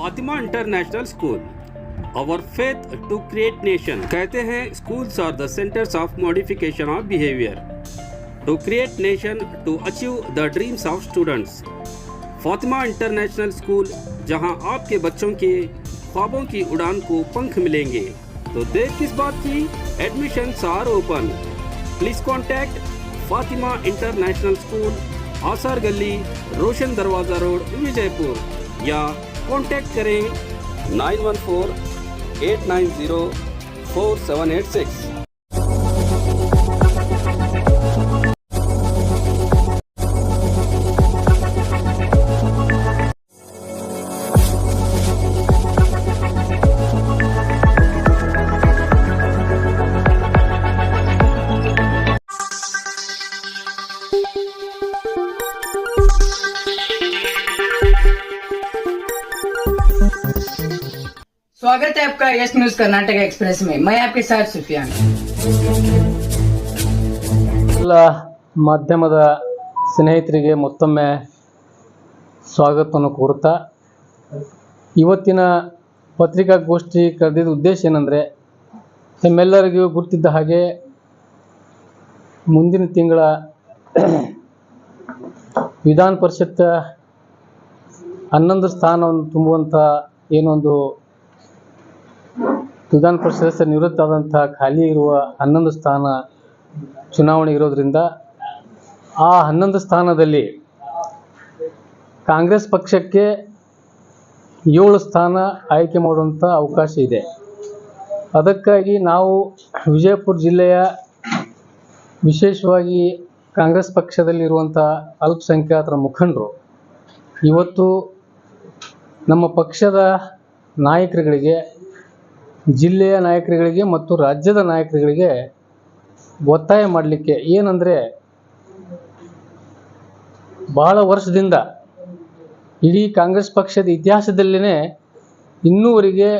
Fatima international school our faith to create nation. कहते हैं schools are the centres of modification of behaviour to create nation to achieve the dreams of students. Fatima international school, जहां आपके बच्चों के ख्वाबों की उड़ान को पंख मिलेंगे। तो देर किस बात की, admissions are open. Please contact Fatima international school, आसार गली, रोशन दरवाजा रोड, विजयपुर, या कॉन्टैक्ट करें 9148904786। स्वागत है आपका यस न्यूज कर्नाटक एक्सप्रेस में। मैं आपके साथ सुफियान। ಎಲ್ಲ ಮಾಧ್ಯಮದ ಸ್ನೇಹಿತರಿಗೆ ಮತ್ತೊಮ್ಮೆ ಸ್ವಾಗತವನ್ನು ಕೋರುತ್ತಾ, ಇವತ್ತಿನ ಪತ್ರಿಕಾಗೋಷ್ಠಿ ಕರೆದಿದ್ದ ಉದ್ದೇಶ ಏನಂದರೆ, ನಿಮ್ಮೆಲ್ಲರಿಗೂ ಗುರ್ತಿದ್ದ ಹಾಗೆ ಮುಂದಿನ ತಿಂಗಳ ವಿಧಾನ ಪರಿಷತ್ 11 ಸ್ಥಾನವನ್ನು ತುಂಬುವಂಥ ಏನೊಂದು ವಿಧಾನ ಪರಿಷತ್ ಸದಸ್ಯ ನಿವೃತ್ತ ಆದಂಥ ಖಾಲಿ ಇರುವ 11 ಸ್ಥಾನ ಚುನಾವಣೆ ಇರೋದ್ರಿಂದ ಆ 11 ಸ್ಥಾನದಲ್ಲಿ ಕಾಂಗ್ರೆಸ್ ಪಕ್ಷಕ್ಕೆ 7 ಸ್ಥಾನ ಆಯ್ಕೆ ಮಾಡುವಂಥ ಅವಕಾಶ ಇದೆ. ಅದಕ್ಕಾಗಿ ನಾವು ವಿಜಯಪುರ ಜಿಲ್ಲೆಯ ವಿಶೇಷವಾಗಿ ಕಾಂಗ್ರೆಸ್ ಪಕ್ಷದಲ್ಲಿರುವಂಥ ಅಲ್ಪಸಂಖ್ಯಾತರ ಮುಖಂಡರು ಇವತ್ತು ನಮ್ಮ ಪಕ್ಷದ ನಾಯಕರುಗಳಿಗೆ, ಜಿಲ್ಲೆಯ ನಾಯಕರುಗಳಿಗೆ ಮತ್ತು ರಾಜ್ಯದ ನಾಯಕರುಗಳಿಗೆ ಒತ್ತಾಯ ಮಾಡಲಿಕ್ಕೆ ಏನಂದರೆ, ಬಹಳ ವರ್ಷದಿಂದ ಇಡೀ ಕಾಂಗ್ರೆಸ್ ಪಕ್ಷದ ಇತಿಹಾಸದಲ್ಲೇ ಇನ್ನೂವರೆಗೆ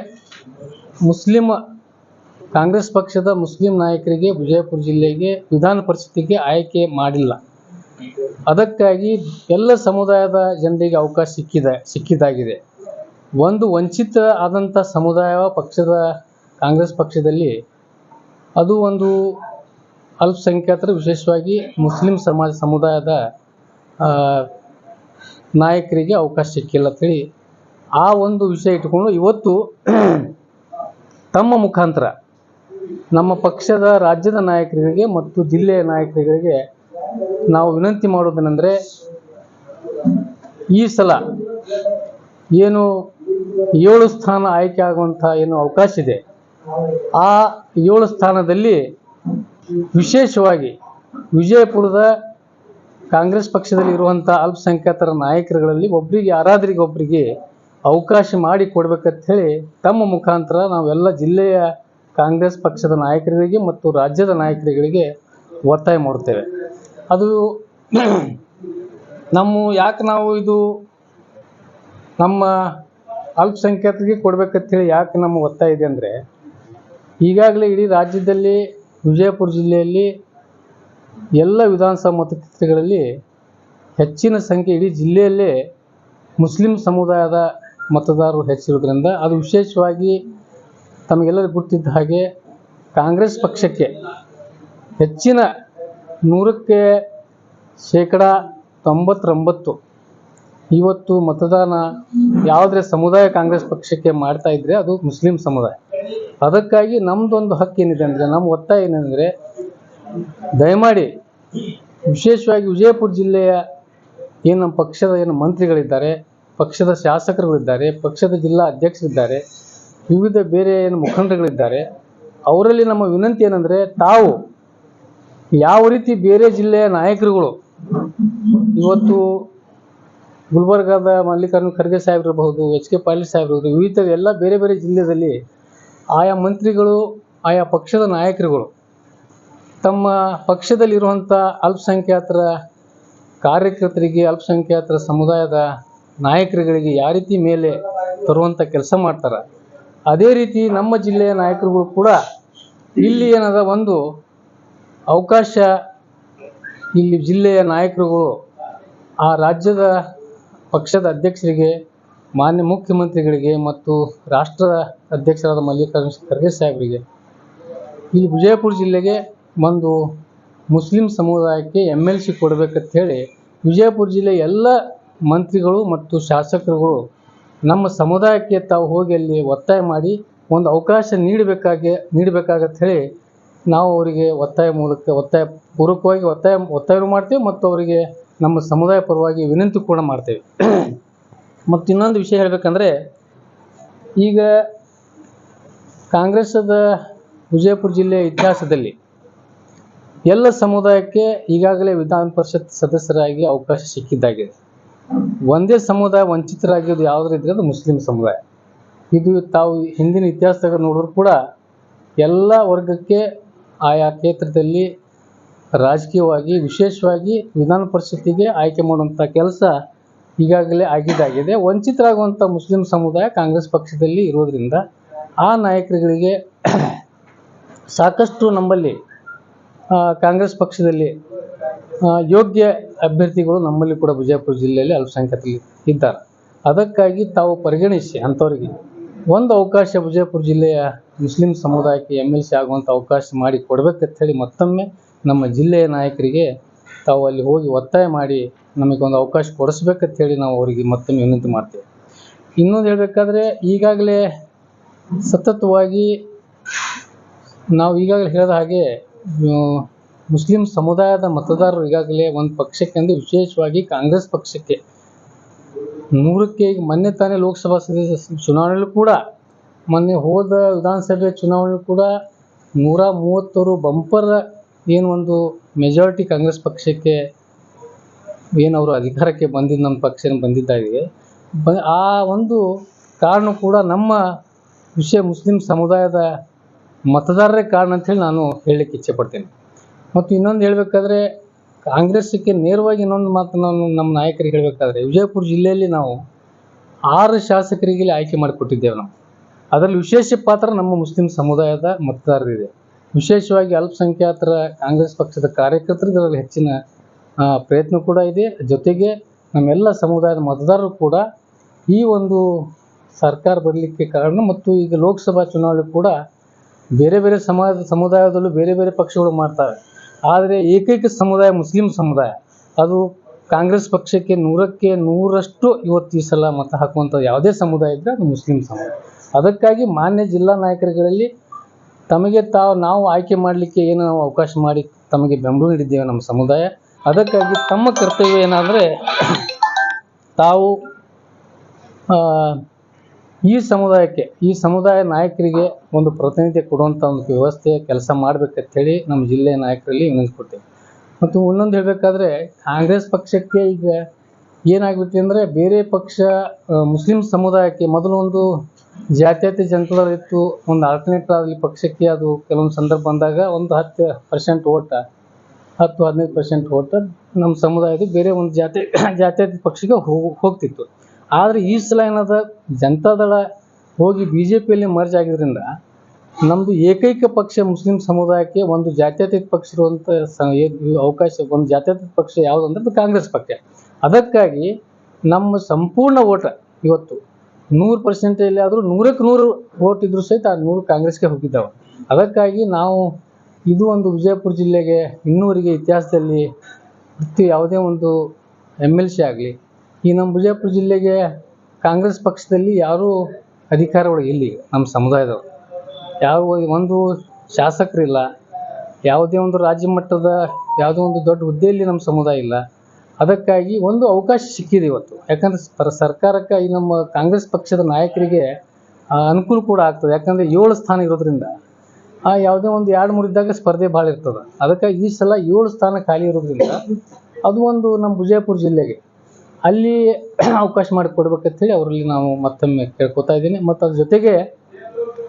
ಕಾಂಗ್ರೆಸ್ ಪಕ್ಷದ ಮುಸ್ಲಿಂ ನಾಯಕರಿಗೆ ವಿಜಯಪುರ ಜಿಲ್ಲೆಗೆ ವಿಧಾನ ಪರಿಷತ್ತಿಗೆ ಆಯ್ಕೆ ಮಾಡಿಲ್ಲ. ಅದಕ್ಕಾಗಿ ಎಲ್ಲ ಸಮುದಾಯದ ಜನರಿಗೆ ಅವಕಾಶ ಸಿಕ್ಕಿದಾಗಿದೆ. ಒಂದು ವಂಚಿತ ಆದಂಥ ಸಮುದಾಯ ಕಾಂಗ್ರೆಸ್ ಪಕ್ಷದಲ್ಲಿ, ಅದು ಒಂದು ಅಲ್ಪಸಂಖ್ಯಾತರು, ವಿಶೇಷವಾಗಿ ಮುಸ್ಲಿಂ ಸಮುದಾಯದ ನಾಯಕರಿಗೆ ಅವಕಾಶ ಸಿಕ್ಕಿಲ್ಲ ಅಂತೇಳಿ ಆ ಒಂದು ವಿಷಯ ಇಟ್ಕೊಂಡು ಇವತ್ತು ತಮ್ಮ ಮುಖಾಂತರ ನಮ್ಮ ಪಕ್ಷದ ರಾಜ್ಯದ ನಾಯಕರಿಗೆ ಮತ್ತು ಜಿಲ್ಲೆಯ ನಾಯಕರಿಗೆ ನಾವು ವಿನಂತಿ ಮಾಡೋದೇನೆಂದರೆ, ಈ ಸಲ ಏನು 7 ಸ್ಥಾನ ಆಯ್ಕೆ ಆಗುವಂಥ ಏನು ಅವಕಾಶ ಇದೆ, ಆ 7 ಸ್ಥಾನದಲ್ಲಿ ವಿಶೇಷವಾಗಿ ವಿಜಯಪುರದ ಕಾಂಗ್ರೆಸ್ ಪಕ್ಷದಲ್ಲಿ ಇರುವಂಥ ಅಲ್ಪಸಂಖ್ಯಾತರ ನಾಯಕರುಗಳಲ್ಲಿ ಯಾರಾದ್ರಿಗೆ ಒಬ್ಬರಿಗೆ ಅವಕಾಶ ಮಾಡಿ ಕೊಡ್ಬೇಕಂತ ಹೇಳಿ ತಮ್ಮ ಮುಖಾಂತರ ನಾವೆಲ್ಲ ಜಿಲ್ಲೆಯ ಕಾಂಗ್ರೆಸ್ ಪಕ್ಷದ ನಾಯಕರಿಗೆ ಮತ್ತು ರಾಜ್ಯದ ನಾಯಕರುಗಳಿಗೆ ಒತ್ತಾಯ ಮಾಡುತ್ತೇವೆ. ಅದು ನಾವು ಇದು ನಮ್ಮ ಅಲ್ಪಸಂಖ್ಯಾತರಿಗೆ ಕೊಡ್ಬೇಕಂತೇಳಿ ಯಾಕೆ ನಮ್ಮ ಒತ್ತಾಯ ಇದೆ ಅಂದರೆ, ಈಗಾಗಲೇ ಇಡೀ ರಾಜ್ಯದಲ್ಲಿ ವಿಜಯಪುರ ಜಿಲ್ಲೆಯಲ್ಲಿ ಎಲ್ಲ ವಿಧಾನಸಭಾ ಮತಕ್ಷೇತ್ರಗಳಲ್ಲಿ ಹೆಚ್ಚಿನ ಸಂಖ್ಯೆ, ಇಡೀ ಜಿಲ್ಲೆಯಲ್ಲೇ ಮುಸ್ಲಿಂ ಸಮುದಾಯದ ಮತದಾರರು ಹೆಚ್ಚಿರೋದ್ರಿಂದ, ಅದು ವಿಶೇಷವಾಗಿ ತಮಗೆಲ್ಲರಿಗೂ ಗೊತ್ತಿದ್ದ ಹಾಗೆ ಕಾಂಗ್ರೆಸ್ ಪಕ್ಷಕ್ಕೆ ಹೆಚ್ಚಿನ 100ಕ್ಕೆ 99% ಇವತ್ತು ಮತದಾನ ಯಾವುದೇ ಸಮುದಾಯ ಕಾಂಗ್ರೆಸ್ ಪಕ್ಷಕ್ಕೆ ಮಾಡ್ತಾ ಇದ್ರೆ ಅದು ಮುಸ್ಲಿಂ ಸಮುದಾಯ. ಅದಕ್ಕಾಗಿ ನಮ್ಮದೊಂದು ಹಕ್ಕು ಏನಿದೆ ಅಂದರೆ, ನಮ್ಮ ಒತ್ತಾಯ ಏನೆಂದರೆ, ದಯಮಾಡಿ ವಿಶೇಷವಾಗಿ ವಿಜಯಪುರ ಜಿಲ್ಲೆಯ ನಮ್ಮ ಪಕ್ಷದ ಮಂತ್ರಿಗಳಿದ್ದಾರೆ, ಪಕ್ಷದ ಶಾಸಕರುಗಳಿದ್ದಾರೆ, ಪಕ್ಷದ ಜಿಲ್ಲಾ ಅಧ್ಯಕ್ಷರಿದ್ದಾರೆ, ವಿವಿಧ ಬೇರೆ ಮುಖಂಡರುಗಳಿದ್ದಾರೆ, ಅವರಲ್ಲಿ ನಮ್ಮ ವಿನಂತಿ ಏನಂದರೆ, ತಾವು ಯಾವ ರೀತಿ ಬೇರೆ ಜಿಲ್ಲೆಯ ನಾಯಕರುಗಳು ಇವತ್ತು ಗುಲ್ಬರ್ಗಾದ ಮಲ್ಲಿಕಾರ್ಜುನ ಖರ್ಗೆ ಸಾಹೇಬ್ರಬಹುದು, HK ಪಾಟೀಲ್ ಸಾಹೇಬ್ರಬಹುದು, ವಿವಿಧ ಎಲ್ಲ ಬೇರೆ ಬೇರೆ ಜಿಲ್ಲೆಯಲ್ಲಿ ಆಯಾ ಮಂತ್ರಿಗಳು, ಆಯಾ ಪಕ್ಷದ ನಾಯಕರುಗಳು ತಮ್ಮ ಪಕ್ಷದಲ್ಲಿರುವಂಥ ಅಲ್ಪಸಂಖ್ಯಾತರ ಕಾರ್ಯಕರ್ತರಿಗೆ, ಅಲ್ಪಸಂಖ್ಯಾತರ ಸಮುದಾಯದ ನಾಯಕರುಗಳಿಗೆ ಯಾವ ರೀತಿ ಮೇಲೆ ತರುವಂಥ ಕೆಲಸ ಮಾಡ್ತಾರೆ, ಅದೇ ರೀತಿ ನಮ್ಮ ಜಿಲ್ಲೆಯ ನಾಯಕರುಗಳು ಕೂಡ ಇಲ್ಲಿ ಏನದ ಒಂದು ಅವಕಾಶ, ಇಲ್ಲಿ ಜಿಲ್ಲೆಯ ನಾಯಕರುಗಳು ಆ ರಾಜ್ಯದ ಪಕ್ಷದ ಅಧ್ಯಕ್ಷರಿಗೆ ಮಾನ್ಯ ಮುಖ್ಯಮಂತ್ರಿಗಳಿಗೆ ಮತ್ತು ರಾಷ್ಟ್ರ ಅಧ್ಯಕ್ಷರಾದ ಮಲ್ಲಿಕಾರ್ಜುನ ಖರ್ಗೆ ಸಾಹೇಬರಿಗೆ ಈ ವಿಜಯಪುರ ಜಿಲ್ಲೆಗೆ ಒಂದು ಮುಸ್ಲಿಂ ಸಮುದಾಯಕ್ಕೆ MLC ಕೊಡಬೇಕಂತ ಹೇಳಿ ವಿಜಯಪುರ ಜಿಲ್ಲೆಯ ಎಲ್ಲ ಮಂತ್ರಿಗಳು ಮತ್ತು ಶಾಸಕರುಗಳು ನಮ್ಮ ಸಮುದಾಯಕ್ಕೆ ತಾವು ಹೋಗಿ ಅಲ್ಲಿ ಒತ್ತಾಯ ಮಾಡಿ ಒಂದು ಅವಕಾಶ ನೀಡಬೇಕಾಗತ್ತ ಹೇಳಿ ನಾವು ಅವರಿಗೆ ಒತ್ತಾಯ ಪೂರ್ವಕವಾಗಿ ಒತ್ತಾಯ ಮಾಡ್ತೇವೆ ಮತ್ತು ಅವರಿಗೆ ನಮ್ಮ ಸಮುದಾಯ ಪರವಾಗಿ ವಿನಂತಿ ಕೂಡ ಮಾಡ್ತೇವೆ. ಮತ್ತು ಇನ್ನೊಂದು ವಿಷಯ ಹೇಳಬೇಕಂದ್ರೆ, ಈಗ ಕಾಂಗ್ರೆಸ್ಸದ ವಿಜಯಪುರ ಜಿಲ್ಲೆಯ ಇತಿಹಾಸದಲ್ಲಿ ಎಲ್ಲ ಸಮುದಾಯಕ್ಕೆ ಈಗಾಗಲೇ ವಿಧಾನ ಪರಿಷತ್ ಸದಸ್ಯರಾಗಿ ಅವಕಾಶ ಸಿಕ್ಕಿದ್ದಾಗಿದೆ. ಒಂದೇ ಸಮುದಾಯ ವಂಚಿತರಾಗಿದ್ದು ಯಾವುದರಿದ್ರೆ ಅದು ಮುಸ್ಲಿಂ ಸಮುದಾಯ. ಇದು ತಾವು ಹಿಂದಿನ ಇತಿಹಾಸದಾಗ ನೋಡಿದ್ರು ಕೂಡ ಎಲ್ಲ ವರ್ಗಕ್ಕೆ ಆಯಾ ಕ್ಷೇತ್ರದಲ್ಲಿ ರಾಜಕೀಯವಾಗಿ ವಿಶೇಷವಾಗಿ ವಿಧಾನ ಪರಿಷತ್ತಿಗೆ ಆಯ್ಕೆ ಮಾಡುವಂಥ ಕೆಲಸ ಈಗಾಗಲೇ ಆಗಿದ್ದಾಗಿದೆ. ವಂಚಿತರಾಗುವಂಥ ಮುಸ್ಲಿಂ ಸಮುದಾಯ ಕಾಂಗ್ರೆಸ್ ಪಕ್ಷದಲ್ಲಿ ಇರೋದರಿಂದ ಆ ನಾಯಕರುಗಳಿಗೆ ಸಾಕಷ್ಟು ನಮ್ಮಲ್ಲಿ ಕಾಂಗ್ರೆಸ್ ಪಕ್ಷದಲ್ಲಿ ಯೋಗ್ಯ ಅಭ್ಯರ್ಥಿಗಳು ನಮ್ಮಲ್ಲಿ ಕೂಡ ವಿಜಯಪುರ ಜಿಲ್ಲೆಯಲ್ಲಿ ಅಲ್ಪಸಂಖ್ಯಾತರು ಇದ್ದಾರೆ. ಅದಕ್ಕಾಗಿ ತಾವು ಪರಿಗಣಿಸಿ ಅಂಥವರಿಗೆ ಒಂದು ಅವಕಾಶ ವಿಜಯಪುರ ಜಿಲ್ಲೆಯ ಮುಸ್ಲಿಂ ಸಮುದಾಯಕ್ಕೆ MLC ಆಗುವಂಥ ಅವಕಾಶ ಮಾಡಿ ಕೊಡಬೇಕಂತ ಹೇಳಿ ಮತ್ತೊಮ್ಮೆ ನಮ್ಮ ಜಿಲ್ಲೆಯ ನಾಯಕರಿಗೆ ತಾವು ಅಲ್ಲಿ ಹೋಗಿ ಒತ್ತಾಯ ಮಾಡಿ ನಮಗೊಂದು ಅವಕಾಶ ಕೊಡಿಸ್ಬೇಕಂತ ಹೇಳಿ ನಾವು ಅವರಿಗೆ ಮತ್ತೊಮ್ಮೆ ವಿನಂತಿ ಮಾಡ್ತೇವೆ. ಇನ್ನೊಂದು ಹೇಳಬೇಕಾದ್ರೆ, ಈಗಾಗಲೇ ಸತತವಾಗಿ ನಾವು ಈಗಾಗಲೇ ಹೇಳಿದ ಹಾಗೆ ಮುಸ್ಲಿಂ ಸಮುದಾಯದ ಮತದಾರರು ಈಗಾಗಲೇ ಒಂದು ಪಕ್ಷಕ್ಕೆ ಅಂದರೆ ವಿಶೇಷವಾಗಿ ಕಾಂಗ್ರೆಸ್ ಪಕ್ಷಕ್ಕೆ 100ಕ್ಕೆ ಈಗ ಮೊನ್ನೆ ತಾನೇ ಲೋಕಸಭಾ ಸದಸ್ಯ ಚುನಾವಣೆಯಲ್ಲೂ ಕೂಡ ಮೊನ್ನೆ ಹೋದ ವಿಧಾನಸಭೆ ಚುನಾವಣೆ ಕೂಡ 130 ಬಂಪರ್ ಏನು ಒಂದು ಮೆಜಾರಿಟಿ ಕಾಂಗ್ರೆಸ್ ಪಕ್ಷಕ್ಕೆ ಏನು ಅವರು ಅಧಿಕಾರಕ್ಕೆ ಬಂದಿದ್ದು ನಮ್ಮ ಪಕ್ಷ ಬಂದಿದ್ದಾಗಿದೆ. ಆ ಒಂದು ಕಾರಣ ಕೂಡ ನಮ್ಮ ಮುಸ್ಲಿಂ ಸಮುದಾಯದ ಮತದಾರರೇ ಕಾರಣ ಅಂಥೇಳಿ ನಾನು ಹೇಳಲಿಕ್ಕೆ ಇಚ್ಛೆ ಪಡ್ತೇನೆ. ಮತ್ತು ಇನ್ನೊಂದು ಹೇಳಬೇಕಾದ್ರೆ, ಕಾಂಗ್ರೆಸ್ಸಿಗೆ ನೇರವಾಗಿ ಇನ್ನೊಂದು ಮಾತು ನಾನು ನಮ್ಮ ನಾಯಕರಿಗೆ ಹೇಳಬೇಕಾದ್ರೆ, ವಿಜಯಪುರ ಜಿಲ್ಲೆಯಲ್ಲಿ ನಾವು 6 ಶಾಸಕರಿಗೆ ಆಯ್ಕೆ ಮಾಡಿಕೊಟ್ಟಿದ್ದೇವೆ. ನಾವು ಅದರಲ್ಲಿ ವಿಶೇಷ ಪಾತ್ರ ನಮ್ಮ ಮುಸ್ಲಿಂ ಸಮುದಾಯದ ಮತದಾರರಿದೆ. ವಿಶೇಷವಾಗಿ ಅಲ್ಪಸಂಖ್ಯಾತರ ಕಾಂಗ್ರೆಸ್ ಪಕ್ಷದ ಕಾರ್ಯಕರ್ತರಿಗೆ ಅದರಲ್ಲಿ ಹೆಚ್ಚಿನ ಪ್ರಯತ್ನ ಕೂಡ ಇದೆ. ಜೊತೆಗೆ ನಮ್ಮೆಲ್ಲ ಸಮುದಾಯದ ಮತದಾರರು ಕೂಡ ಈ ಒಂದು ಸರ್ಕಾರ ಬರಲಿಕ್ಕೆ ಕಾರಣ. ಮತ್ತು ಈಗ ಲೋಕಸಭಾ ಚುನಾವಣೆ ಕೂಡ ಬೇರೆ ಬೇರೆ ಸಮುದಾಯದಲ್ಲೂ ಬೇರೆ ಬೇರೆ ಪಕ್ಷಗಳು ಮಾಡ್ತಾರೆ. ಆದರೆ ಏಕೈಕ ಸಮುದಾಯ ಮುಸ್ಲಿಂ ಸಮುದಾಯ. ಅದು ಕಾಂಗ್ರೆಸ್ ಪಕ್ಷಕ್ಕೆ 100ಕ್ಕೆ 100ರಷ್ಟು ಇವತ್ತು ಈ ಸಲ ಮತ ಹಾಕುವಂಥ ಯಾವುದೇ ಸಮುದಾಯ ಇದ್ದರೆ ಅದು ಮುಸ್ಲಿಂ ಸಮುದಾಯ. ಅದಕ್ಕಾಗಿ ಮಾನ್ಯ ಜಿಲ್ಲಾ ನಾಯಕರುಗಳಲ್ಲಿ ತಮಗೆ ನಾವು ಆಯ್ಕೆ ಮಾಡಲಿಕ್ಕೆ ಏನು ನಾವು ಅವಕಾಶ ಮಾಡಿ ತಮಗೆ ಬೆಂಬಲ ನೀಡಿದ್ದೇವೆ ನಮ್ಮ ಸಮುದಾಯ. ಅದಕ್ಕಾಗಿ ತಮ್ಮ ಕರ್ತವ್ಯ ಏನಾದರೆ, ತಾವು ಈ ಸಮುದಾಯ ನಾಯಕರಿಗೆ ಒಂದು ಪ್ರಾತಿನಿಧ್ಯ ಕೊಡುವಂಥ ಒಂದು ವ್ಯವಸ್ಥೆ ಕೆಲಸ ಮಾಡಬೇಕಂತೇಳಿ ನಮ್ಮ ಜಿಲ್ಲೆಯ ನಾಯಕರಲ್ಲಿ ವಿನಂತಿ ಕೊಡ್ತೇವೆ. ಮತ್ತು ಇನ್ನೊಂದು ಹೇಳಬೇಕಾದ್ರೆ, ಕಾಂಗ್ರೆಸ್ ಪಕ್ಷಕ್ಕೆ ಈಗ ಏನಾಗ್ಬಿಟ್ಟು ಅಂದರೆ, ಬೇರೆ ಪಕ್ಷ ಮುಸ್ಲಿಂ ಸಮುದಾಯಕ್ಕೆ ಮೊದಲು ಒಂದು ಜಾತ್ಯತೀತ ಜನತಾದಳ ಇತ್ತು. ಒಂದು ಆಲ್ಟರ್ನೇಟ್ ಆಗಲಿ ಪಕ್ಷಕ್ಕೆ ಅದು ಕೆಲವೊಂದು ಸಂದರ್ಭ ಬಂದಾಗ ಒಂದು 10% ಓಟ 10-15% ಓಟ ನಮ್ಮ ಸಮುದಾಯದ ಬೇರೆ ಒಂದು ಜಾತ್ಯತೀತ ಪಕ್ಷಕ್ಕೆ ಹೋಗ್ತಿತ್ತು. ಆದರೆ ಈ ಸಲ ಏನದ, ಜನತಾದಳ ಹೋಗಿ BJPಯಲ್ಲಿ ಮರ್ಜ್ ಆಗಿದ್ದರಿಂದ ನಮ್ಮದು ಏಕೈಕ ಪಕ್ಷ ಮುಸ್ಲಿಂ ಸಮುದಾಯಕ್ಕೆ ಒಂದು ಜಾತ್ಯತೀತ ಪಕ್ಷ ಇರುವಂಥ ಅವಕಾಶ, ಒಂದು ಜಾತ್ಯತೀತ ಪಕ್ಷ ಯಾವುದು ಅಂದರೆ ಅದು ಕಾಂಗ್ರೆಸ್ ಪಕ್ಷ. ಅದಕ್ಕಾಗಿ ನಮ್ಮ ಸಂಪೂರ್ಣ ಓಟ ಇವತ್ತು 100% ಆದರೂ 100ಕ್ಕೆ 100 ಓಟ್ ಇದ್ರೂ ಸಹಿತ ಆ 100 ಕಾಂಗ್ರೆಸ್ಗೆ ಹೋಗಿದ್ದಾವೆ. ಅದಕ್ಕಾಗಿ ನಾವು ಇದು ಒಂದು ವಿಜಯಪುರ ಜಿಲ್ಲೆಗೆ ಇನ್ನೂವರೆಗೆ ಇತಿಹಾಸದಲ್ಲಿ ಯಾವುದೇ ಒಂದು MLC ಆಗಲಿ, ಈ ನಮ್ಮ ವಿಜಯಪುರ ಜಿಲ್ಲೆಗೆ ಕಾಂಗ್ರೆಸ್ ಪಕ್ಷದಲ್ಲಿ ಯಾರೂ ಅಧಿಕಾರಗಳು ಇಲ್ಲಿ ನಮ್ಮ ಸಮುದಾಯದವರು ಯಾವ ಒಂದು ಶಾಸಕರಿಲ್ಲ, ಯಾವುದೇ ಒಂದು ರಾಜ್ಯ ಮಟ್ಟದ ಯಾವುದೋ ಒಂದು ದೊಡ್ಡ ಹುದ್ದೆಯಲ್ಲಿ ನಮ್ಮ ಸಮುದಾಯ ಇಲ್ಲ. ಅದಕ್ಕಾಗಿ ಒಂದು ಅವಕಾಶ ಸಿಕ್ಕಿದೆ ಇವತ್ತು. ಯಾಕಂದರೆ ಸರ್ಕಾರಕ್ಕೆ ಈ ನಮ್ಮ ಕಾಂಗ್ರೆಸ್ ಪಕ್ಷದ ನಾಯಕರಿಗೆ ಅನುಕೂಲ ಕೂಡ ಆಗ್ತದೆ. ಯಾಕಂದರೆ 7 ಸ್ಥಾನ ಇರೋದ್ರಿಂದ ಯಾವುದೇ ಒಂದು 2-3 ಇದ್ದಾಗ ಸ್ಪರ್ಧೆ ಭಾಳ ಇರ್ತದೆ. ಅದಕ್ಕಾಗಿ ಈ ಸಲ 7 ಸ್ಥಾನ ಖಾಲಿ ಇರೋದ್ರಿಂದ ಅದು ಒಂದು ನಮ್ಮ ವಿಜಯಪುರ ಜಿಲ್ಲೆಗೆ ಅಲ್ಲಿ ಅವಕಾಶ ಮಾಡಿಕೊಡ್ಬೇಕಂತೇಳಿ ಅವರಲ್ಲಿ ನಾವು ಮತ್ತೊಮ್ಮೆ ಕೇಳ್ಕೊತಾ ಇದ್ದೀನಿ. ಮತ್ತು ಅದ್ರ ಜೊತೆಗೆ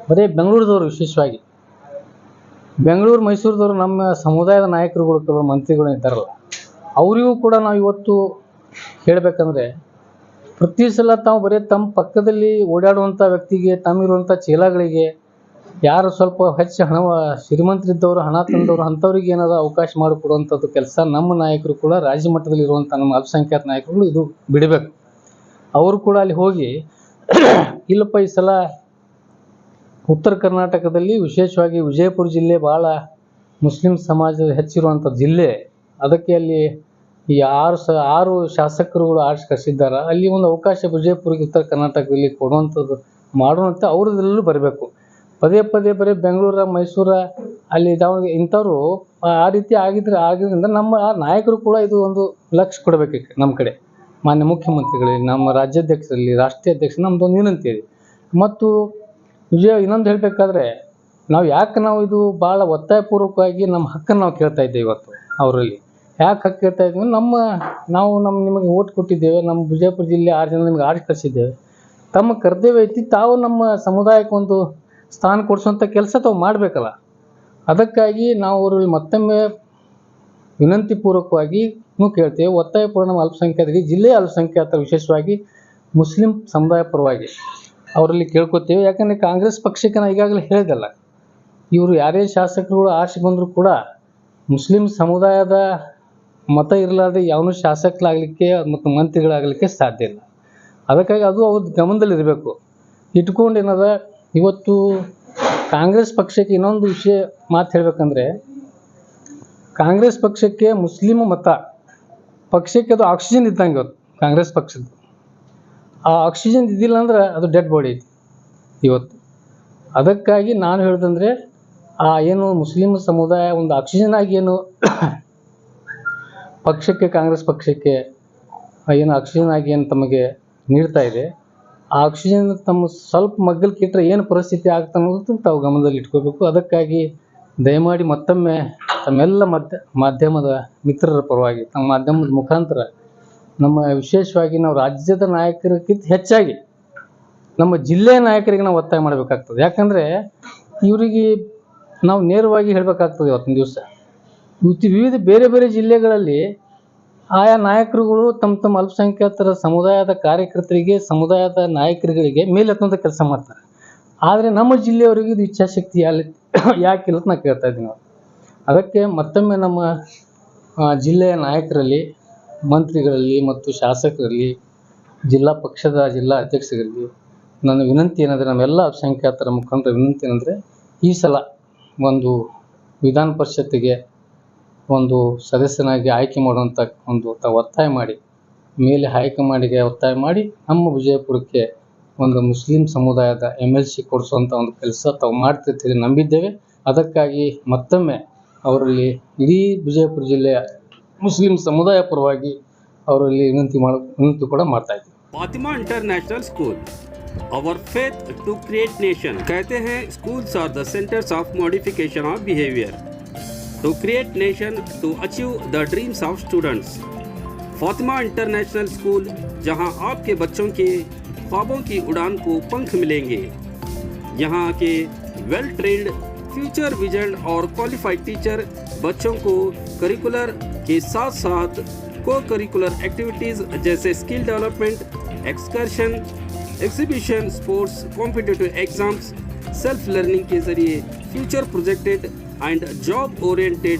ಬರೀ ಬೆಂಗಳೂರದವರು, ವಿಶೇಷವಾಗಿ ಬೆಂಗಳೂರು ಮೈಸೂರದವರು ನಮ್ಮ ಸಮುದಾಯದ ನಾಯಕರುಗಳು ಕೆಲವು ಮಂತ್ರಿಗಳು ಇದ್ದಾರಲ್ಲ, ಅವರಿಗೂ ಕೂಡ ನಾವು ಇವತ್ತು ಹೇಳಬೇಕಂದ್ರೆ, ಪ್ರತಿ ಸಲ ತಾವು ಬರೀ ತಮ್ಮ ಪಕ್ಕದಲ್ಲಿ ಓಡಾಡುವಂಥ ವ್ಯಕ್ತಿಗೆ, ತಮ್ಮಿರುವಂಥ ಚೀಲಗಳಿಗೆ ಯಾರು ಸ್ವಲ್ಪ ಹೆಚ್ಚು ಶ್ರೀಮಂತರಿದ್ದವರು, ಹಣ ತಂದವರು, ಅಂಥವ್ರಿಗೆ ಏನಾದರೂ ಅವಕಾಶ ಮಾಡಿಕೊಡುವಂಥದ್ದು ಕೆಲಸ ನಮ್ಮ ನಾಯಕರು ಕೂಡ ರಾಜ್ಯ ಮಟ್ಟದಲ್ಲಿ ಇರುವಂಥ ನಮ್ಮ ಅಲ್ಪಸಂಖ್ಯಾತ ನಾಯಕರುಗಳು ಇದು ಬಿಡಬೇಕು. ಅವರು ಕೂಡ ಅಲ್ಲಿ ಹೋಗಿ ಇಲ್ಲಪ್ಪ ಈ ಸಲ ಉತ್ತರ ಕರ್ನಾಟಕದಲ್ಲಿ ವಿಶೇಷವಾಗಿ ವಿಜಯಪುರ ಜಿಲ್ಲೆ ಭಾಳ ಮುಸ್ಲಿಂ ಸಮಾಜ ಹೆಚ್ಚಿರುವಂಥ ಜಿಲ್ಲೆ, ಅದಕ್ಕೆ ಅಲ್ಲಿ ಈ ಆರು ಶಾಸಕರುಗಳು ಆರ್ಟ್ಸ್ ಕಳಿಸಿದ್ದಾರೆ. ಅಲ್ಲಿ ಒಂದು ಅವಕಾಶ ವಿಜಯಪುರಕ್ಕೆ ಉತ್ತರ ಕರ್ನಾಟಕದಲ್ಲಿ ಕೊಡುವಂಥದ್ದು ಮಾಡುವಂಥ ಅವ್ರದ್ದೆಲ್ಲೂ ಬರಬೇಕು. ಪದೇ ಪದೇ ಬರೀ ಬೆಂಗಳೂರ ಮೈಸೂರ ಅಲ್ಲಿ ದಾವಣಗೆರೆ ಇಂಥವ್ರು ಆ ರೀತಿ ಆಗಿದ್ದರಿಂದ ನಮ್ಮ ನಾಯಕರು ಕೂಡ ಇದು ಒಂದು ಲಕ್ಷ್ಯ ಕೊಡಬೇಕು ನಮ್ಮ ಕಡೆ. ಮಾನ್ಯ ಮುಖ್ಯಮಂತ್ರಿಗಳಿಗೆ, ನಮ್ಮ ರಾಜ್ಯಾಧ್ಯಕ್ಷರಲ್ಲಿ, ರಾಷ್ಟ್ರೀಯ ಅಧ್ಯಕ್ಷ ನಮ್ಮದೊಂದು ವಿನಂತಿ ಇದೆ. ಮತ್ತು ಇನ್ನೊಂದು ಹೇಳಬೇಕಾದ್ರೆ ನಾವು ಇದು ಭಾಳ ಒತ್ತಾಯಪೂರ್ವಕವಾಗಿ ನಮ್ಮ ಹಕ್ಕನ್ನು ನಾವು ಕೇಳ್ತಾ ಇದ್ದೇವೆ. ಇವತ್ತು ಅವರಲ್ಲಿ ಯಾಕೆ ಹಕ್ಕು ಕೇಳ್ತಾ ಇದ್ದೀವಿ? ನಿಮಗೆ ಓಟ್ ಕೊಟ್ಟಿದ್ದೇವೆ, ನಮ್ಮ ವಿಜಯಪುರ ಜಿಲ್ಲೆ 6 ಜನ ನಿಮಗೆ ಆರಿಸಿ ಕಳಿಸಿದ್ದೇವೆ. ತಮ್ಮ ಕರ್ತವ್ಯ ಐತಿ, ತಾವು ನಮ್ಮ ಸಮುದಾಯಕ್ಕೆ ಒಂದು ಸ್ಥಾನ ಕೊಡಿಸುವಂಥ ಕೆಲಸ ತಾವು ಮಾಡಬೇಕಲ್ಲ. ಅದಕ್ಕಾಗಿ ನಾವು ಅವರಲ್ಲಿ ಮತ್ತೊಮ್ಮೆ ವಿನಂತಿಪೂರ್ವಕವಾಗಿ ಕೇಳ್ತೇವೆ. ಒತ್ತಾಯಪೂರ್ವ ನಮ್ಮ ಅಲ್ಪಸಂಖ್ಯಾತರಿಗೆ, ಜಿಲ್ಲೆಯ ಅಲ್ಪಸಂಖ್ಯಾತರ ವಿಶೇಷವಾಗಿ ಮುಸ್ಲಿಂ ಸಮುದಾಯ ಪರವಾಗಿ ಅವರಲ್ಲಿ ಕೇಳ್ಕೊತೇವೆ. ಯಾಕಂದರೆ ಕಾಂಗ್ರೆಸ್ ಪಕ್ಷಕ್ಕೆ ನಾನು ಈಗಾಗಲೇ ಹೇಳಿದಲ್ಲ, ಇವರು ಯಾರೇ ಶಾಸಕರುಗಳು ಆರ್ಸಿ ಬಂದರೂ ಕೂಡ ಮುಸ್ಲಿಂ ಸಮುದಾಯದ ಮತ ಇರಲಾರ್ದೆ ಯಾವನೂ ಶಾಸಕರಾಗಲಿಕ್ಕೆ ಮತ್ತು ಮಂತ್ರಿಗಳಾಗಲಿಕ್ಕೆ ಸಾಧ್ಯ ಇಲ್ಲ. ಅದಕ್ಕಾಗಿ ಅದು ಅವ್ರ ಗಮನದಲ್ಲಿರಬೇಕು. ಇಟ್ಕೊಂಡು ಏನದ, ಇವತ್ತು ಕಾಂಗ್ರೆಸ್ ಪಕ್ಷಕ್ಕೆ ಇನ್ನೊಂದು ವಿಷಯ ಮಾತು ಹೇಳಬೇಕಂದ್ರೆ, ಕಾಂಗ್ರೆಸ್ ಪಕ್ಷಕ್ಕೆ ಮುಸ್ಲಿಂ ಮತ ಪಕ್ಷಕ್ಕೆ ಅದು ಆಕ್ಸಿಜನ್ ಇದ್ದಂಗೆ. ಇವತ್ತು ಕಾಂಗ್ರೆಸ್ ಪಕ್ಷದ್ದು ಆ ಆಕ್ಸಿಜನ್ ಇದ್ದಿಲ್ಲ ಅಂದ್ರೆ ಅದು ಡೆಡ್ ಬಾಡಿ ಐತಿ ಇವತ್ತು. ಅದಕ್ಕಾಗಿ ನಾನು ಹೇಳೋದಂದರೆ, ಏನು ಮುಸ್ಲಿಂ ಸಮುದಾಯ ಒಂದು ಆಕ್ಸಿಜನ್ ಆಗಿ ಏನು ಪಕ್ಷಕ್ಕೆ, ಕಾಂಗ್ರೆಸ್ ಪಕ್ಷಕ್ಕೆ ಏನು ಆಕ್ಸಿಜನ್ ಆಗಿ ಏನು ತಮಗೆ ನೀಡ್ತಾ ಇದೆ, ಆ ಆಕ್ಸಿಜನ್ ತಮ್ಮ ಸ್ವಲ್ಪ ಮಗ್ಗಲಿಕ್ಕೆ ಇಟ್ಟರೆ ಏನು ಪರಿಸ್ಥಿತಿ ಆಗುತ್ತೆ ಅನ್ನೋದು ತಾವು ಗಮನದಲ್ಲಿ ಇಟ್ಕೋಬೇಕು. ಅದಕ್ಕಾಗಿ ದಯಮಾಡಿ ಮತ್ತೊಮ್ಮೆ ತಮ್ಮೆಲ್ಲ ಮಾಧ್ಯಮದ ಮಿತ್ರರ ಪರವಾಗಿ, ನಮ್ಮ ಮಾಧ್ಯಮದ ಮುಖಾಂತರ ನಮ್ಮ ವಿಶೇಷವಾಗಿ ನಾವು ರಾಜ್ಯದ ನಾಯಕರಿಗಿಂತ ಹೆಚ್ಚಾಗಿ ನಮ್ಮ ಜಿಲ್ಲೆಯ ನಾಯಕರಿಗೆ ನಾವು ಒತ್ತಾಯ ಮಾಡಬೇಕಾಗ್ತದೆ. ಯಾಕಂದರೆ ಇವರಿಗೆ ನಾವು ನೇರವಾಗಿ ಹೇಳಬೇಕಾಗ್ತದೆ. ಇವತ್ತಿನ ದಿವಸ ವಿವಿಧ ಬೇರೆ ಬೇರೆ ಜಿಲ್ಲೆಗಳಲ್ಲಿ ಆಯಾ ನಾಯಕರುಗಳು ತಮ್ಮ ಅಲ್ಪಸಂಖ್ಯಾತರ ಸಮುದಾಯದ ಕಾರ್ಯಕರ್ತರಿಗೆ, ಸಮುದಾಯದ ನಾಯಕರುಗಳಿಗೆ ಮೇಲೆತ್ತುವಂಥ ಕೆಲಸ ಮಾಡ್ತಾರೆ. ಆದರೆ ನಮ್ಮ ಜಿಲ್ಲೆಯವರಿಗೆ ಇದು ಇಚ್ಛಾಶಕ್ತಿ ಯಾಕಿಲ್ಲ ಅಂತ ನಾನು ಕೇಳ್ತಾ ಇದ್ದೀನಿ. ಅದಕ್ಕೆ ಮತ್ತೊಮ್ಮೆ ನಮ್ಮ ಜಿಲ್ಲೆಯ ನಾಯಕರಲ್ಲಿ, ಮಂತ್ರಿಗಳಲ್ಲಿ ಮತ್ತು ಶಾಸಕರಲ್ಲಿ, ಜಿಲ್ಲಾ ಪಕ್ಷದ ಜಿಲ್ಲಾ ಅಧ್ಯಕ್ಷರಲ್ಲಿ ನನ್ನ ವಿನಂತಿ ಏನಂದರೆ, ನಮ್ಮೆಲ್ಲ ಅಲ್ಪಸಂಖ್ಯಾತರ ಮುಖಂಡರ ವಿನಂತಿ ಏನಂದರೆ, ಈ ಸಲ ಒಂದು ವಿಧಾನ ಪರಿಷತ್ತಿಗೆ ಒಂದು ಸದಸ್ಯನಾಗಿ ಆಯ್ಕೆ ಮಾಡುವಂಥ ಒಂದು ಒತ್ತಾಯ ಮಾಡಿ, ಮೇಲೆ ಹೈಕಮಾಂಡಿಗೆ ಒತ್ತಾಯ ಮಾಡಿ ನಮ್ಮ ವಿಜಯಪುರಕ್ಕೆ ಒಂದು ಮುಸ್ಲಿಂ ಸಮುದಾಯದ MLC ಕೊಡಿಸುವಂಥ ಒಂದು ಕೆಲಸ ತಾವು ಮಾಡ್ತಿರ್ತೀರಿ ನಂಬಿದ್ದೇವೆ. ಅದಕ್ಕಾಗಿ ಮತ್ತೊಮ್ಮೆ ಅವರಲ್ಲಿ ಇಡೀ ವಿಜಯಪುರ ಜಿಲ್ಲೆಯ ಮುಸ್ಲಿಂ ಸಮುದಾಯ ಪರವಾಗಿ ಅವರಲ್ಲಿ ವಿನಂತಿ ಕೂಡ ಮಾಡ್ತಾ ಇದ್ದೀವಿ. Fatima international school, our faith to create nation. कहते हैं schools are the centers of modification of behavior to create nation, to achieve the dreams of students. Fatima international school, जहां आपके बच्चों के ख्वाबों की उड़ान को पंख मिलेंगे. यहां के वेल ट्रेन्ड, फ्यूचर विजन और क्वालिफाइड टीचर बच्चों को करिकुलर के साथ साथ को करिकुलर एक्टिविटीज़ जैसे skill development, excursion, exhibition, sports, competitive exams, self learning के जरिए future projected and job oriented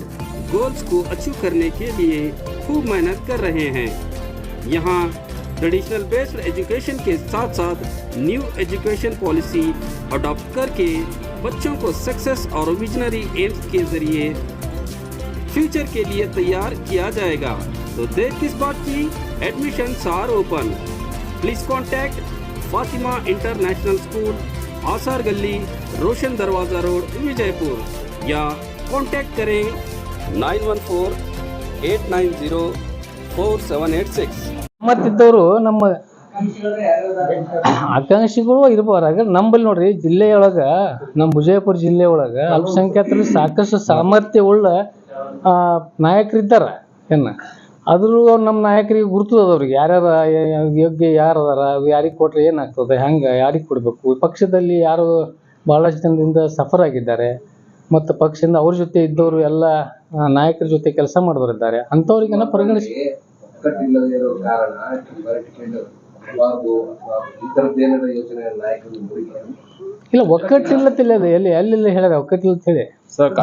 goals को अचीव करने के लिए खूब मेहनत कर रहे हैं. यहाँ ट्रेडिशनल बेस्ड एजुकेशन के साथ साथ न्यू एजुकेशन पॉलिसी अडॉप्ट करके बच्चों को सक्सेस और विजनरी एम्स के जरिए फ्यूचर के लिए तैयार किया जाएगा. तो देर किस बात की, admissions are open. Please contact Fatima international school, आसार गली, रोशन दरवाजा रोड, विजयपुर, या कॉन्टैक्ट करें 9148904786. ಮತ್ತಿದ್ದವರು ನಮ್ಮ ಆಕಾಂಕ್ಷಿಗಳು ಇರ್ಬಾರಾಗ ನಂಬಲ್ಲಿ ನೋಡ್ರಿ, ಜಿಲ್ಲೆಯೊಳಗೆ, ನಮ್ಮ ವಿಜಯಪುರ ಜಿಲ್ಲೆಯೊಳಗೆ ಅಲ್ಪಸಂಖ್ಯಾತರಲ್ಲಿ ಸಾಕಷ್ಟು ಸಾಮರ್ಥ್ಯವುಳ್ಳ ನಾಯಕರಿದ್ದಾರೆ. ಆದರೂ ನಮ್ಮ ನಾಯಕರಿಗೆ ಗುರುತದ, ಅವ್ರಿಗೆ ಯಾರ್ಯಾರ ಯೋಗ್ಯ ಯಾರು ಅದಾರ, ಯಾರಿಗೆ ಕೊಟ್ಟರೆ ಏನಾಗ್ತದೆ, ಹೆಂಗೆ ಯಾರಿಗೆ ಕೊಡಬೇಕು. ಪಕ್ಷದಲ್ಲಿ ಯಾರು ಭಾಳಷ್ಟು ಜನದಿಂದ ಸಫರ್ ಆಗಿದ್ದಾರೆ ಮತ್ತು ಪಕ್ಷದಿಂದ ಅವ್ರ ಜೊತೆ ಇದ್ದವರು ಎಲ್ಲ ನಾಯಕರ ಜೊತೆ ಕೆಲಸ ಮಾಡಿದವರಿದ್ದಾರೆ. ಅಂಥವ್ರಿಗೆಲ್ಲ ಪರಿಗಣಿಸಿ ಇಲ್ಲ, ಒಕ್ಕಟ್ಟಿಲ್ಲತ್ತಿಲ್ಲ. ಅದು ಎಲ್ಲಿ ಹೇಳ್ಯಾರ ಒಕ್ಕಟ್ಟಿಲ್ಲ ಅಂತ ಹೇಳಿ?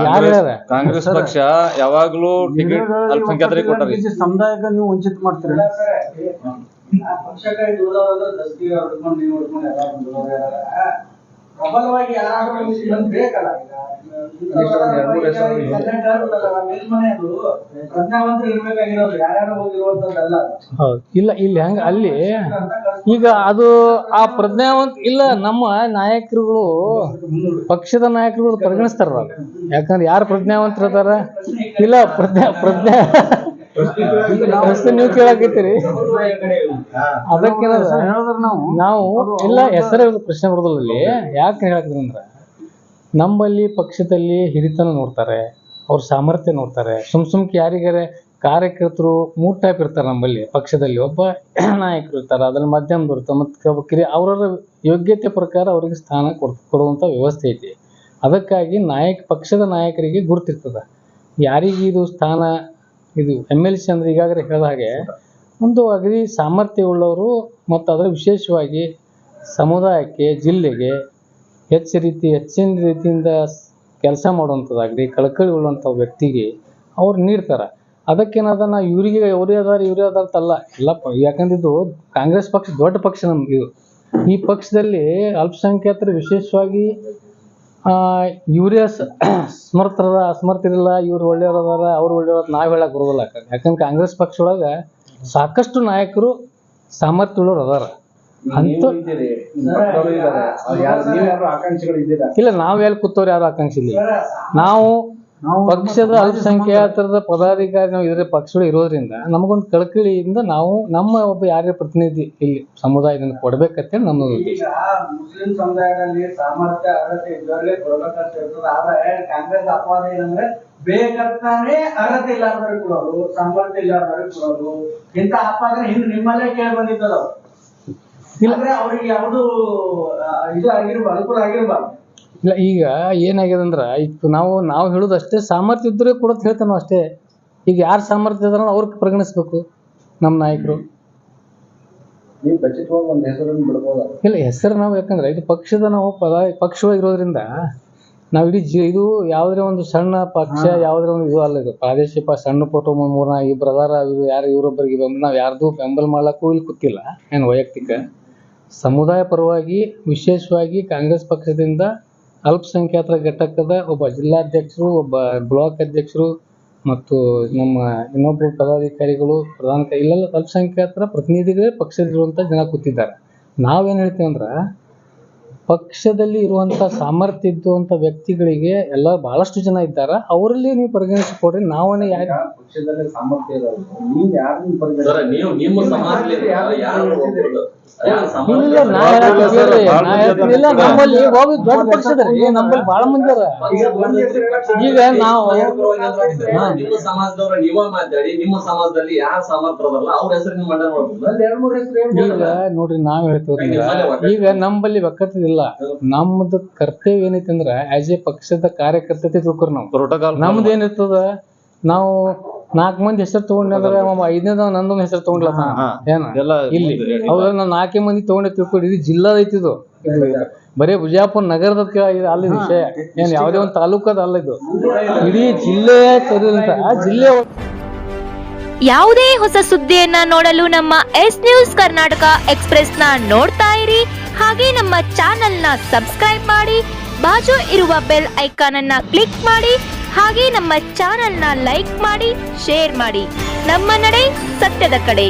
ಯಾರು ಹೇಳ್ಯಾರ? ಕಾಂಗ್ರೆಸ್ ಪಕ್ಷ ಯಾವಾಗ್ಲೂ ಟಿಕೆಟ್ ಅಲ್ಪಸಂಖ್ಯಾತರಿಗೆ ಕೊಟ್ಟಾರೆ. ಸಮುದಾಯಕ್ಕೆ ನೀವು ವಂಚಿತ ಮಾಡ್ತೀರಿ. ಪಕ್ಷಕ್ಕಾಗಿ ದುಡಿದವ್ರಂದ್ರೆ ದಸ್ತಿಗೆ ಹೊಡ್ಕೊಂಡು ನೀವು ಹೊಡ್ಕೊಂಡು ಎಲ್ಲ ದುಡಿದವ್ರು ಪ್ರಬಲವಾಗಿ ಯಾರಾದ್ರೂ ಮಂದಿ ಬೇಕಲ್ಲ. ಮೇಲ್ಮನೆಯದು ಪ್ರಜ್ಞಾವಂತರು ಇರ್ಬೇಕಾಗಿರೋದು, ಯಾರ್ಯಾರು ಹೋಗಿರುವಂತದ್ದಲ್ಲ. ಹೌದು, ಇಲ್ಲ ಇಲ್ಲಿ ಹಂಗ ಅಲ್ಲಿ ಈಗ ಅದು ಆ ಪ್ರಜ್ಞಾವಂತ ಇಲ್ಲ. ನಮ್ಮ ನಾಯಕರುಗಳು, ಪಕ್ಷದ ನಾಯಕರುಗಳು ಪರಿಗಣಿಸ್ತಾರ. ಯಾಕಂದ್ರೆ ಯಾರು ಪ್ರಜ್ಞಾವಂತರ ಅದಾರ? ಇಲ್ಲ, ಪ್ರಶ್ನೆ ನೀವು ಕೇಳಾಕತ್ತೀರಿ. ಅದಕ್ಕೆ ನಾವು ಇಲ್ಲ ಹೆಸರು ಪ್ರಶ್ನೆ ಬರೋದಿಲ್ಲ ಇಲ್ಲಿ. ಯಾಕೆ ಹೇಳಾಕಿದ್ರಿ ಅಂದ್ರ, ನಮ್ಮಲ್ಲಿ ಪಕ್ಷದಲ್ಲಿ ಹಿರಿತನ ನೋಡ್ತಾರೆ, ಅವ್ರ ಸಾಮರ್ಥ್ಯ ನೋಡ್ತಾರೆ. ಸುಮ್ಕೆ ಯಾರಿಗಾರೆ ಕಾರ್ಯಕರ್ತರು 3 ಟೈಪ್ ಇರ್ತಾರೆ ನಮ್ಮಲ್ಲಿ ಪಕ್ಷದಲ್ಲಿ. ಒಬ್ಬ ನಾಯಕರು ಇರ್ತಾರೆ, ಅದ್ರಲ್ಲಿ ಮಧ್ಯಮದವ್ರು ಇರ್ತಾರೆ, ಮತ್ತು ಅವರ ಯೋಗ್ಯತೆ ಪ್ರಕಾರ ಅವರಿಗೆ ಸ್ಥಾನ ಕೊಡುವಂಥ ವ್ಯವಸ್ಥೆ ಐತಿ. ಅದಕ್ಕಾಗಿ ಪಕ್ಷದ ನಾಯಕರಿಗೆ ಗುರುತಿರ್ತದೆ ಯಾರಿಗೆ ಇದು ಸ್ಥಾನ. ಇದು MLC ಅಂದ್ರೆ ಈಗಾಗಲೇ ಹೇಳಿದ ಹಾಗೆ ಒಂದು ಅಗದಿ ಸಾಮರ್ಥ್ಯವುಳ್ಳವರು ಮತ್ತು ಅದರ ವಿಶೇಷವಾಗಿ ಸಮುದಾಯಕ್ಕೆ, ಜಿಲ್ಲೆಗೆ ಹೆಚ್ಚಿನ ರೀತಿಯಿಂದ ಕೆಲಸ ಮಾಡುವಂಥದ್ದಾಗಲಿ, ಕಳಕಳಿ ಉಳ್ಳುವಂಥ ವ್ಯಕ್ತಿಗೆ ಅವ್ರು ನೀಡ್ತಾರೆ. ಅದಕ್ಕೇನದ ನಾವು ಇವರೇ ಅದಾರಲ್ಲ ಎಲ್ಲ. ಯಾಕಂದ್ರೆ ಇದು ಕಾಂಗ್ರೆಸ್ ಪಕ್ಷ ದೊಡ್ಡ ಪಕ್ಷ ನಮ್ಗೆ. ಇದು ಈ ಪಕ್ಷದಲ್ಲಿ ಅಲ್ಪಸಂಖ್ಯಾತರು ವಿಶೇಷವಾಗಿ ಇವರೇ ಅಸಮರ್ಥರಿಲ್ಲ, ಇವ್ರು ಒಳ್ಳೆಯವರದಾರ, ಅವ್ರು ಒಳ್ಳೆಯವ್ರ ನಾವು ಹೇಳಕ್ ಬರೋದಿಲ್ಲ. ಯಾಕಂದ್ರೆ ಕಾಂಗ್ರೆಸ್ ಪಕ್ಷ ಒಳಗೆ ಸಾಕಷ್ಟು ನಾಯಕರು ಸಾಮರ್ಥ್ಯವುಳ್ಳವ್ರು ಅದಾರ. ಇಲ್ಲ, ನಾವ್ ಎಲ್ಲಿ ಕೂತವ್ರು ಯಾರು ಆಕಾಂಕ್ಷಿ ಇಲ್ಲ. ನಾವು ಪಕ್ಷದ ಅಲ್ಪಸಂಖ್ಯಾತರ ಪದಾಧಿಕಾರಿ ನಾವು ಇದ್ರೆ ಪಕ್ಷಗಳು ಇರೋದ್ರಿಂದ ನಮಗೊಂದು ಕಳಕಳಿಯಿಂದ ನಾವು ನಮ್ಮ ಒಬ್ಬ ಯಾರೇ ಪ್ರತಿನಿಧಿ ಇಲ್ಲಿ ಸಮುದಾಯದಿಂದ ಕೊಡ್ಬೇಕಂತೇಳಿ ನಮ್ಮ ಉದ್ದೇಶ. ಮುಸ್ಲಿಂ ಸಮುದಾಯದಲ್ಲಿ ಸಾಮರ್ಥ್ಯ ಅರ್ಹತೆ ಇದ್ದವರಿಗೆ ಕೊಡ್ಬೇಕಂತ ಇರ್ತದೆ. ಆದ್ರೆ ಕಾಂಗ್ರೆಸ್ ಅಪವಾದ ಏನಂದ್ರೆ ಬೇಕಂತಾನೆ ಅರ್ಹತೆ ಇಲ್ಲಾರ್ದವ್ರಿಗೆ ಕೊಡೋದು, ಸಾಮರ್ಥ್ಯ ಇಲ್ಲಾರ್ದವ್ರಿಗೆ ಕೊಡೋದು. ಇಂಥ ಅಪವಾದ ಹಿಂದೆ ನಿಮ್ಮಲ್ಲೇ ಕೇಳಿ ಬಂದಿದ್ದದ. ಇಲ್ಲಂದ್ರೆ ಅವ್ರಿಗೆ ಯಾವುದು ಇದು ಆಗಿರ್ಬಾರ್ದು, ಅನುಕೂಲ ಆಗಿರ್ಬಾರ್ದು. ಇಲ್ಲ, ಈಗ ಏನಾಗಿದೆ ಅಂದ್ರೆ ಈಗ ನಾವು ಹೇಳೋದು ಅಷ್ಟೇ, ಸಾಮರ್ಥ್ಯ ಇದ್ರೆ ಕೊಡೋದು ಹೇಳ್ತಾನೆ ಅಷ್ಟೇ. ಈಗ ಯಾರು ಸಾಮರ್ಥ್ಯ ಇದಾರ ಅವ್ರಿಗೆ ಪರಿಗಣಿಸ್ಬೇಕು ನಮ್ಮ ನಾಯಕರು. ಇಲ್ಲ, ಹೆಸರು ನಾವು ಯಾಕಂದ್ರೆ ಇದು ಪಕ್ಷದ ನಾವು ಪಕ್ಷವಾಗಿರೋದ್ರಿಂದ ನಾವು ಇಡೀ ಇದು ಯಾವುದೇ ಒಂದು ಸಣ್ಣ ಪಕ್ಷ, ಯಾವುದೇ ಒಂದು ಇದು ಅಲ್ಲ. ಇದು ಪ್ರಾದೇಶಿಕ ಸಣ್ಣ ಪುಟ್ಟ 3-4 ಬ್ರದರ್ ಯಾರು ಇವರೊಬ್ಬರಿಗೆ ನಾವು ಯಾರ್ದು ಬೆಂಬಲ ಮಾಡ್ಲಕ್ಕೂ ಇಲ್ಲಿ ಕೂತಿಲ್ಲ. ಏನು ವೈಯಕ್ತಿಕ ಸಮುದಾಯ ಪರವಾಗಿ ವಿಶೇಷವಾಗಿ ಕಾಂಗ್ರೆಸ್ ಪಕ್ಷದಿಂದ ಅಲ್ಪಸಂಖ್ಯಾತರ ಘಟಕದ ಒಬ್ಬ ಜಿಲ್ಲಾಧ್ಯಕ್ಷರು, ಒಬ್ಬ ಬ್ಲಾಕ್ ಅಧ್ಯಕ್ಷರು ಮತ್ತು ನಮ್ಮ ಇನ್ನೊಬ್ಬರು ಪದಾಧಿಕಾರಿಗಳು, ಇಲ್ಲೆಲ್ಲ ಅಲ್ಪಸಂಖ್ಯಾತರ ಪ್ರತಿನಿಧಿಗಳೇ ಪಕ್ಷದಲ್ಲಿರುವಂಥ ಜನ ಕೂತಿದ್ದಾರೆ. ನಾವೇನು ಹೇಳ್ತೀವಿ ಅಂದ್ರೆ, ಪಕ್ಷದಲ್ಲಿ ಇರುವಂಥ ಸಾಮರ್ಥ್ಯ ಇದ್ದಂಥ ವ್ಯಕ್ತಿಗಳಿಗೆ ಎಲ್ಲ ಬಹಳಷ್ಟು ಜನ ಇದ್ದಾರೆ, ಅವರಲ್ಲಿ ನೀವು ಪರಿಗಣಿಸಿಕೊಡ್ರಿ. ನಾವೇ ಯಾರು ಪಕ್ಷದಲ್ಲಿ ಸಾಮರ್ಥ್ಯ ಇರೋದು, ನೀವು ಯಾರನ್ನು ನಮ್ಮಲ್ಲಿ ದೊಡ್ಡ ಪಕ್ಷದ ನಮ್ಮಲ್ಲಿ ಬಹಳ ಮಂದಿ ಅದ. ಈಗ ನಾವು ನಿಮ್ಮ ಸಮಾಜದವ್ರ ನೀವ ಮಾತಾಡಿ, ನಿಮ್ಮ ಸಮಾಜದಲ್ಲಿ ಯಾರ ಸಾಮರ್ಥ್ಯದಲ್ಲ ಅವ್ರ ಹೆಸರಿನ ಈಗ ನೋಡ್ರಿ, ನಾವ್ ಹೇಳ್ತೀವಿ ಈಗ ನಮ್ಮಲ್ಲಿ ಒಕ್ಕತ್ತಿಲ್ಲ. ನಮ್ದು ಕರ್ತವ್ಯ ಏನೈತಿ ಅಂದ್ರ ಆಸ್ ಎ ಪಕ್ಷದ ಕಾರ್ಯಕರ್ತತೆ ತಿಳ್ಕೊರಿ. ನಾವು ಪ್ರೋಟೋಕಾಲ್ ನಮ್ದು ಏನಿರ್ತದ, ನಾವು 4 ಮಂದಿ ಹೆಸರು ತಗೊಂಡ್ರೆ 5ನೇದ ನಂದೊಂದು ಹೆಸರು ತಗೊಂಡ್ಲ ಏನ ಇಲ್ಲಿ ಹೌದ. ನಾವು 4 ಮಂದಿ ತಗೊಂಡೆ ತಿಳ್ಕೊಡಿ. ಇದು ಜಿಲ್ಲಾ ಐತಿದು, ಬರೇ ಬಿಜಾಪುರ ನಗರದ ಅಲ್ಲ ವಿಷಯ. ಏನ್ ಯಾವುದೇ ಒಂದು ತಾಲೂಕದ ಅಲ್ಲ, ಇದು ಇಡೀ ಜಿಲ್ಲೆ ಜಿಲ್ಲೆ. ಯಾವುದೇ ಹೊಸ ಸುದ್ದಿಯನ್ನ ನೋಡಲು ನಮ್ಮ ಎಸ್ ನ್ಯೂಸ್ ಕರ್ನಾಟಕ ಎಕ್ಸ್ಪ್ರೆಸ್ ನ ನೋಡ್ತಾ ಇರಿ. ಹಾಗೆ ನಮ್ಮ ಚಾನೆಲ್ ನ ಸಬ್ಸ್ಕ್ರೈಬ್ ಮಾಡಿ, ಬಾಜು ಇರುವ ಬೆಲ್ ಐಕಾನ್ ಅನ್ನ ಕ್ಲಿಕ್ ಮಾಡಿ. ಹಾಗೆ ನಮ್ಮ ಚಾನೆಲ್ ನ ಲೈಕ್ ಮಾಡಿ, ಶೇರ್ ಮಾಡಿ. ನಮ್ಮ ನಡೆ ಸತ್ಯದ ಕಡೆ.